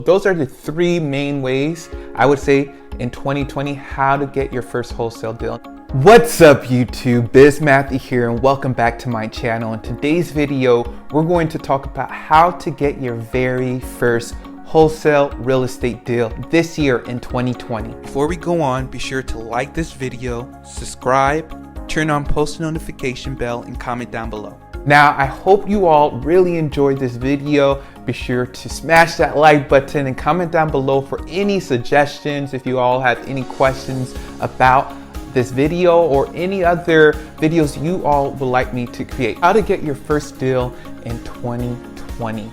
Those are the three main ways I would say in 2020 how to get your first wholesale deal. What's up YouTube, Biz Matthew here and welcome back to my channel. In today's video, we're going to talk about how to get your very first wholesale real estate deal this year in 2020. Before we go on, be sure to like this video, subscribe, turn on post notification bell and comment down below. Now, I hope you all really enjoyed this video. Be sure to smash that like button and comment down below for any suggestions if you all have any questions about this video or any other videos you all would like me to create. How to get your first deal in 2020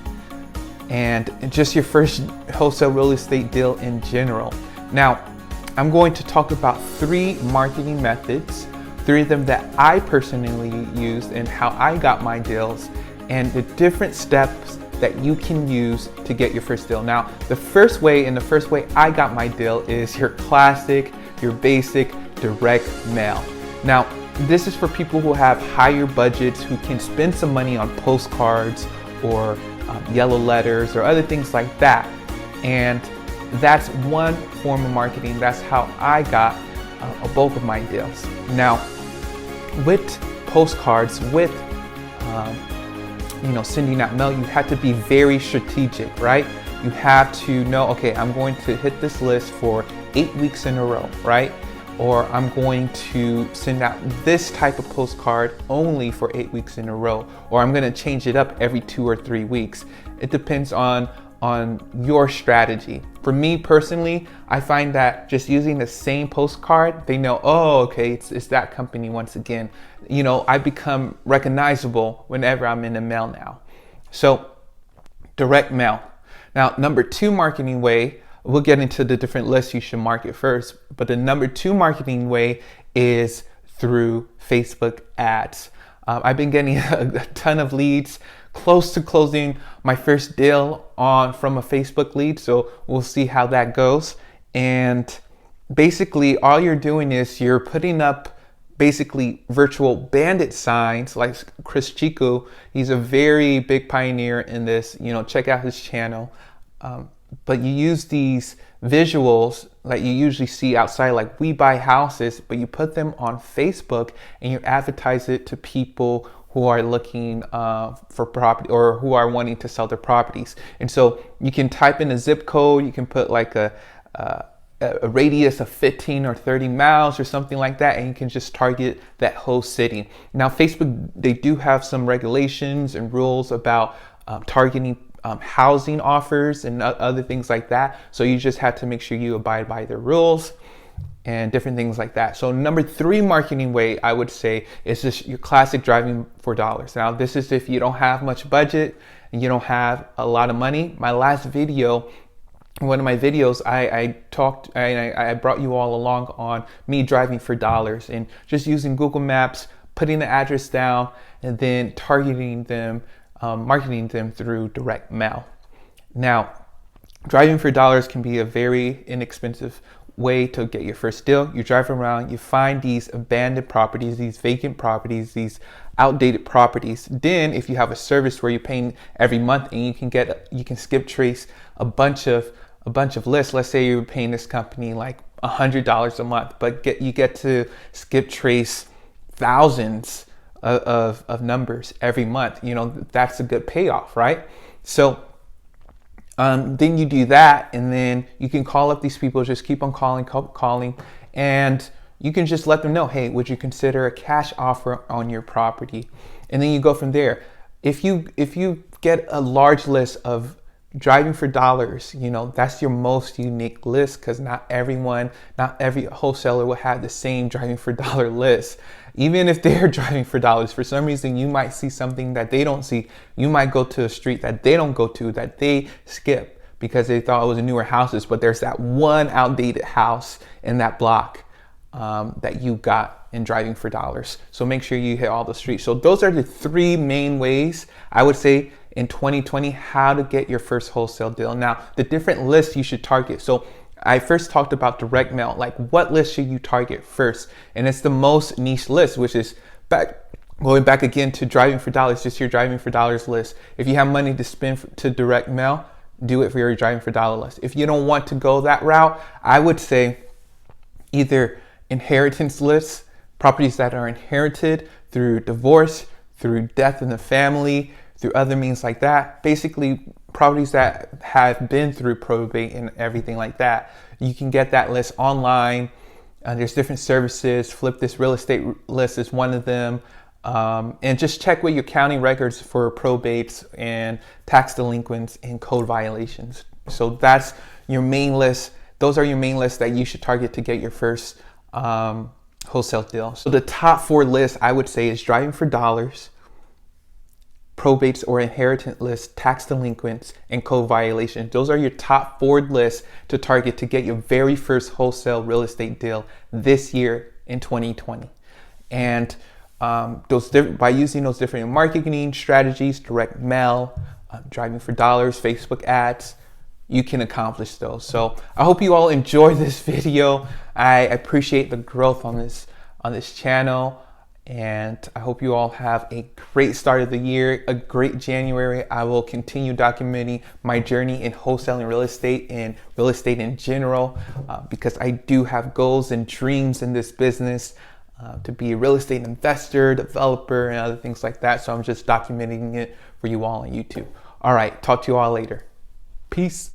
and just your first wholesale real estate deal in general. Now, I'm going to talk about three marketing methods, three of them that I personally used and how I got my deals and the different steps that you can use to get your first deal. Now, the first way I got my deal is your classic, your basic direct mail. Now, this is for people who have higher budgets, who can spend some money on postcards or yellow letters or other things like that. And that's one form of marketing. That's how I got a bulk of my deals. Now, with postcards, with sending out mail, you have to be very strategic, right? You have to know, okay, I'm going to hit this list for 8 weeks in a row, right? Or I'm going to send out this type of postcard only for 8 weeks in a row, or I'm going to change it up every 2 or 3 weeks. It depends on your strategy. For me personally, I find that just using the same postcard, they know, oh, okay, it's that company once again. You know, I become recognizable whenever I'm in the mail now. So, direct mail. Now, number two marketing way, we'll get into the different lists you should market first, but the number two marketing way is through Facebook ads. I've been getting a ton of leads, close to closing my first deal from a Facebook lead, so we'll see how that goes. And basically all you're doing is you're putting up basically virtual bandit signs like Chris Chico. He's a very big pioneer in this, check out his channel. But you use these visuals that you usually see outside, like we buy houses, but you put them on Facebook and you advertise it to people who are looking for property or who are wanting to sell their properties. And so you can type in a zip code, you can put like a radius of 15 or 30 miles or something like that, and you can just target that whole city. Now, Facebook, they do have some regulations and rules about targeting housing offers and other things like that. So you just have to make sure you abide by their rules and different things like that. So number three marketing way I would say is just your classic driving for dollars. Now, this is if you don't have much budget and you don't have a lot of money. My last video, one of my videos, I brought you all along on me driving for dollars and just using Google Maps, putting the address down, and then targeting them, marketing them through direct mail. Now, driving for dollars can be a very inexpensive way to get your first deal. You drive around, you find these abandoned properties, these vacant properties, these outdated properties. Then if you have a service where you're paying every month and you can skip trace a bunch of lists. Let's say you're paying this company like $100 a month, but you get to skip trace thousands of numbers every month. That's a good payoff, right? So then you do that, and then you can call up these people, just keep on calling, and you can just let them know, hey, would you consider a cash offer on your property? And then you go from there. If you get a large list of driving for dollars, that's your most unique list, because not every wholesaler will have the same driving for dollar list. Even if they're driving for dollars, for some reason you might see something that they don't see. You might go to a street that they don't go to, that they skip because they thought it was newer houses, but there's that one outdated house in that block that you got in driving for dollars. So make sure you hit all the streets. So those are the three main ways I would say in 2020 how to get your first wholesale deal. Now, the different lists you should target. So I first talked about direct mail, like what list should you target first? And it's the most niche list, which is going back again to driving for dollars, just your driving for dollars list. If you have money to spend to direct mail, do it for your driving for dollar list. If you don't want to go that route, I would say either inheritance lists, properties that are inherited through divorce, through death in the family, through other means like that. Basically, properties that have been through probate and everything like that. You can get that list online. There's different services. Flip This Real Estate List is one of them. And just check with your county records for probates and tax delinquents and code violations. So that's your main list. Those are your main lists that you should target to get your first wholesale deal. So the top 4 lists I would say is driving for dollars, probates or inheritance lists, tax delinquents, and code violations. Those are your top 4 lists to target to get your very first wholesale real estate deal this year in 2020. And by using those different marketing strategies, direct mail, driving for dollars, Facebook ads, you can accomplish those. So I hope you all enjoy this video. I appreciate the growth on this channel, and I hope you all have a great start of the year, a great January. I will continue documenting my journey in wholesaling real estate and real estate in general, because I do have goals and dreams in this business, to be a real estate investor, developer, and other things like that. So I'm just documenting it for you all on YouTube. All right, talk to you all later. Peace.